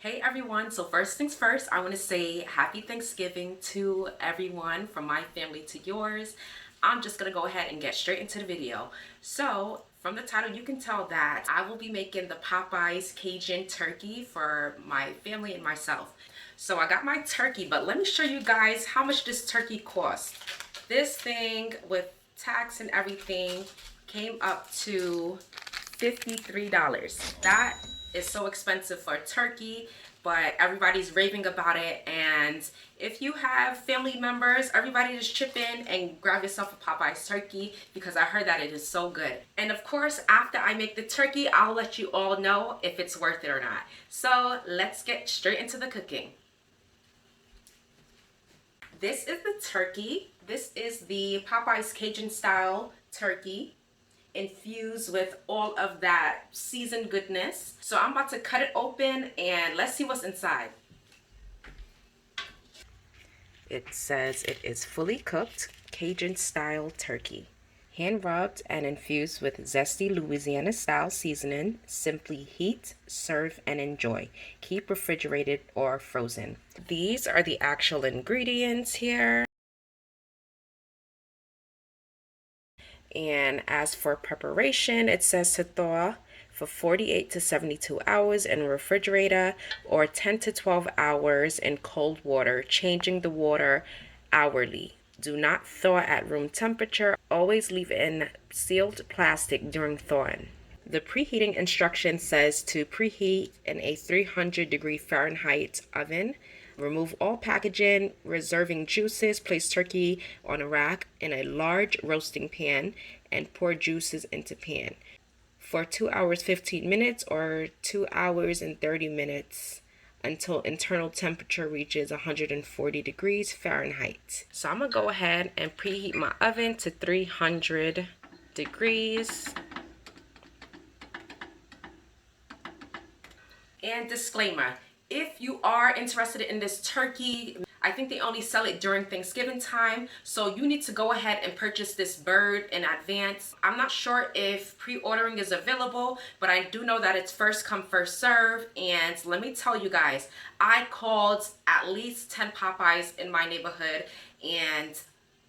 Hey everyone, so first things first, I want to say happy Thanksgiving to everyone, from my family to yours. I'm just going to go ahead and get straight into the video. So from the title, you can tell that I will be making the Popeyes Cajun turkey for my family and myself. So I got my turkey, but let me show you guys how much this turkey cost. This thing with tax and everything came up to $53. That is so expensive for turkey, but everybody's raving about it. And if you have family members, everybody just chip in and grab yourself a Popeyes turkey, because I heard that it is so good. And of course, after I make the turkey, I'll let you all know if it's worth it or not. So let's get straight into the cooking. This is the turkey. This is the Popeyes Cajun style turkey, infused with all of that seasoned goodness. So I'm about to cut it open and let's see what's inside. It says it is fully cooked Cajun style turkey, hand rubbed and infused with zesty Louisiana style seasoning. Simply heat, serve, and enjoy. Keep refrigerated or frozen. These are the actual ingredients here. And as for preparation, it says to thaw for 48 to 72 hours in a refrigerator, or 10 to 12 hours in cold water, changing the water hourly. Do not thaw at room temperature. Always leave in sealed plastic during thawing. The preheating instruction says to preheat in a 300-degree Fahrenheit oven. Remove all packaging, reserving juices. Place turkey on a rack in a large roasting pan and pour juices into pan for 2 hours 15 minutes or 2 hours and 30 minutes until internal temperature reaches 140 degrees Fahrenheit. So I'm gonna go ahead and preheat my oven to 300 degrees. And disclaimer, if you are interested in this turkey, I think they only sell it during Thanksgiving time, so you need to go ahead and purchase this bird in advance. I'm not sure if pre-ordering is available, but I do know that it's first come, first serve. And let me tell you guys, I called at least 10 Popeyes in my neighborhood, and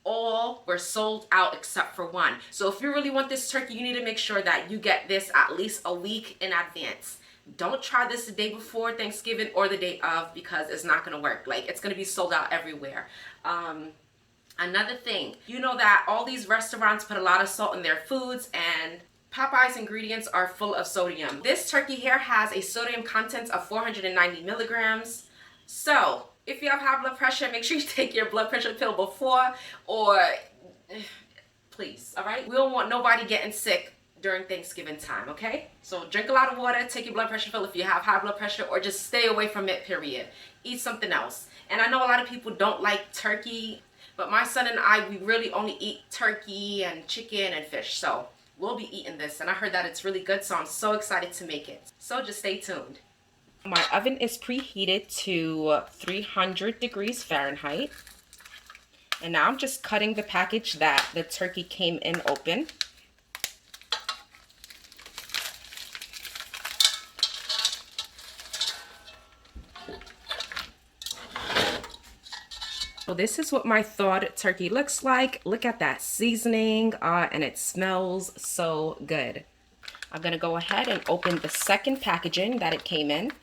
all were sold out except for one. So if you really want this turkey, you need to make sure that you get this at least a week in advance. Don't try this the day before Thanksgiving or the day of, because it's not going to work. Like, it's going to be sold out everywhere. Another thing, you know that all these restaurants put a lot of salt in their foods, and Popeye's ingredients are full of sodium. This turkey here has a sodium content of 490 milligrams. So if you have high blood pressure, make sure you take your blood pressure pill before, or please, all right? We don't want nobody getting sick during Thanksgiving time, okay? So drink a lot of water, take your blood pressure pill if you have high blood pressure, or just stay away from it, period. Eat something else. And I know a lot of people don't like turkey, but my son and I, we really only eat turkey and chicken and fish. So we'll be eating this, and I heard that it's really good, so I'm so excited to make it. So just stay tuned. My oven is preheated to 300 degrees Fahrenheit. And now I'm just cutting the package that the turkey came in open. So this is what my thawed turkey looks like. Look at that seasoning, and it smells so good. I'm gonna go ahead and open the second packaging that it came in.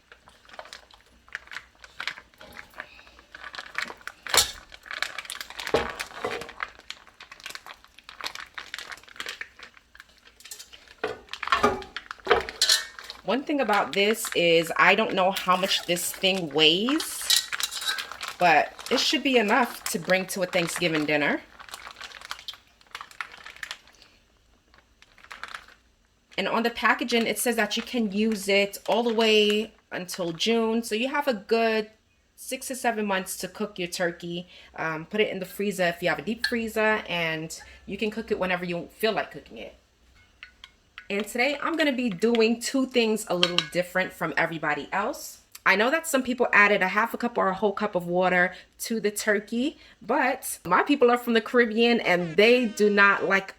One thing about this is I don't know how much this thing weighs, but it should be enough to bring to a Thanksgiving dinner. And on the packaging, it says that you can use it all the way until June. So you have a good 6 to 7 months to cook your turkey. Put it in the freezer if you have a deep freezer, and you can cook it whenever you feel like cooking it. And today I'm going to be doing two things a little different from everybody else. I know that some people added a half a cup or a whole cup of water to the turkey, but my people are from the Caribbean and they do not like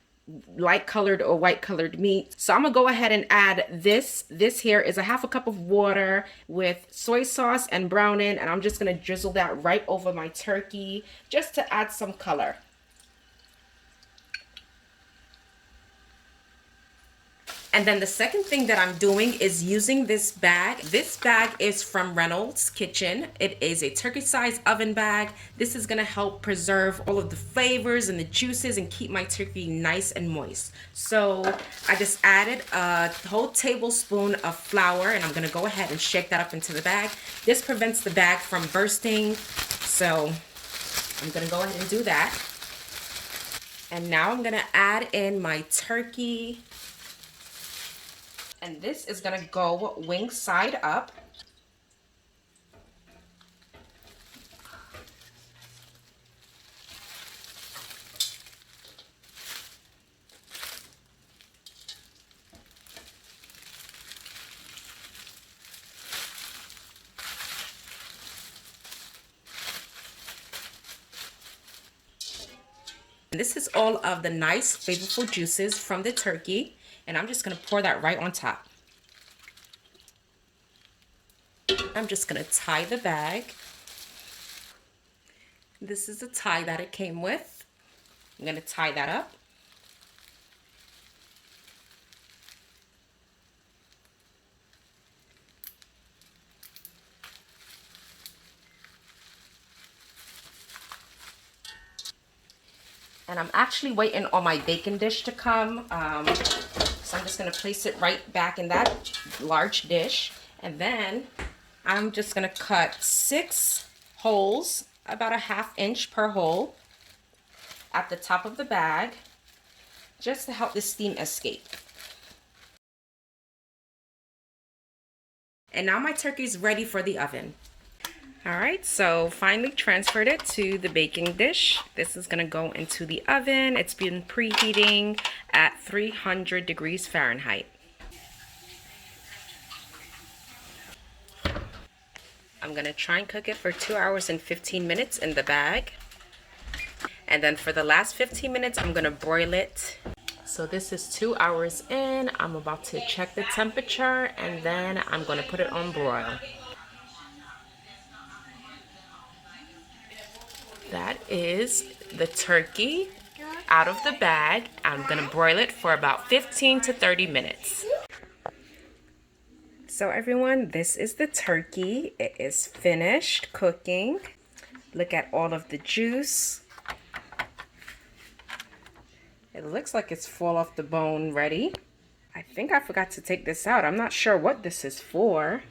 light colored or white colored meat. So I'm gonna go ahead and add this. This here is a half a cup of water with soy sauce and browning, and I'm just gonna drizzle that right over my turkey just to add some color. And then the second thing that I'm doing is using this bag. This bag is from Reynolds Kitchen. It is a turkey size oven bag. This is gonna help preserve all of the flavors and the juices and keep my turkey nice and moist. So I just added a whole tablespoon of flour, and I'm gonna go ahead and shake that up into the bag. This prevents the bag from bursting. So I'm gonna go ahead and do that. And now I'm gonna add in my turkey. And this is gonna go wing side up. And this is all of the nice flavorful juices from the turkey, and I'm just gonna pour that right on top. I'm just gonna tie the bag. This is the tie that it came with. I'm gonna tie that up. And I'm actually waiting on my baking dish to come. So I'm just gonna place it right back in that large dish. And then I'm just gonna cut 6 holes, about a 1/2 inch per hole at the top of the bag, just to help the steam escape. And now my turkey's ready for the oven. All right, so finally transferred it to the baking dish. This is gonna go into the oven. It's been preheating at 300 degrees Fahrenheit. I'm gonna try and cook it for 2 hours and 15 minutes in the bag. And then for the last 15 minutes, I'm gonna broil it. So this is 2 hours in. I'm about to check the temperature, and then I'm gonna put it on broil. That is the turkey out of the bag. I'm gonna broil it for about 15 to 30 minutes. So everyone, this is the turkey. It is finished cooking. Look at all of the juice. It looks like it's full off the bone ready. I think I forgot to take this out. I'm not sure what this is for.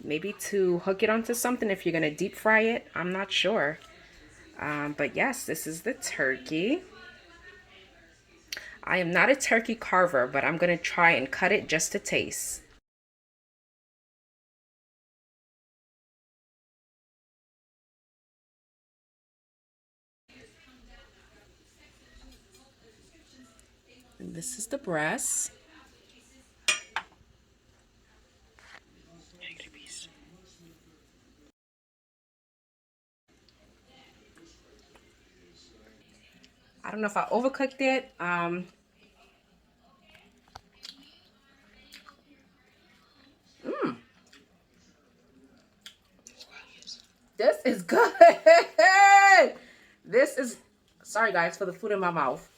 Maybe to hook it onto something if you're gonna deep fry it. I'm not sure. But yes, this is the turkey. I am not a turkey carver, but I'm gonna try and cut it just to taste. And this is the breast. I don't know if I overcooked it. This is good. This is, sorry guys for the food in my mouth.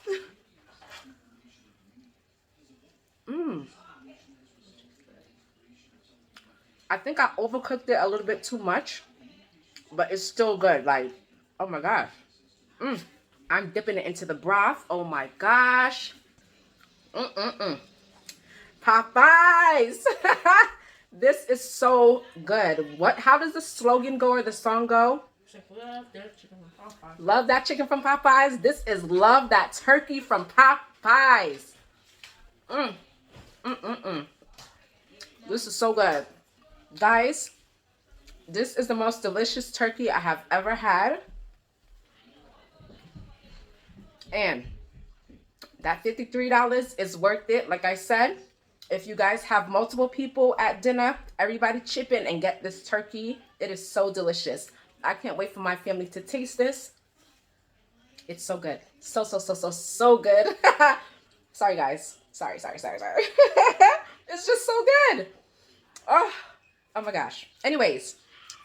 I think I overcooked it a little bit too much, but it's still good. Like, oh my gosh. I'm dipping it into the broth. Oh my gosh. Popeyes. This is so good. What? How does the slogan go or the song go? Love that chicken from Popeyes. Love that chicken from Popeyes. This is love that turkey from Popeyes. This is so good. Guys, this is the most delicious turkey I have ever had. And that $53 is worth it. Like I said, if you guys have multiple people at dinner, everybody chip in and get this turkey. It is so delicious. I can't wait for my family to taste this. It's so good. So, so, so, so, so good. Sorry, guys. Sorry. It's just so good. Oh, oh my gosh. Anyways,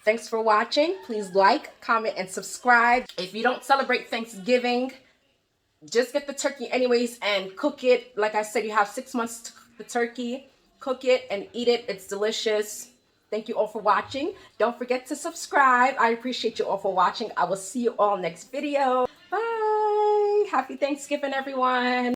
thanks for watching. Please like, comment, and subscribe. If you don't celebrate Thanksgiving, just get the turkey anyways and cook it. Like I said, you have 6 months to cook the turkey. Cook it and eat it. It's delicious. Thank you all for watching. Don't forget to subscribe. I appreciate you all for watching. I will see you all next video. Bye. Happy Thanksgiving, everyone.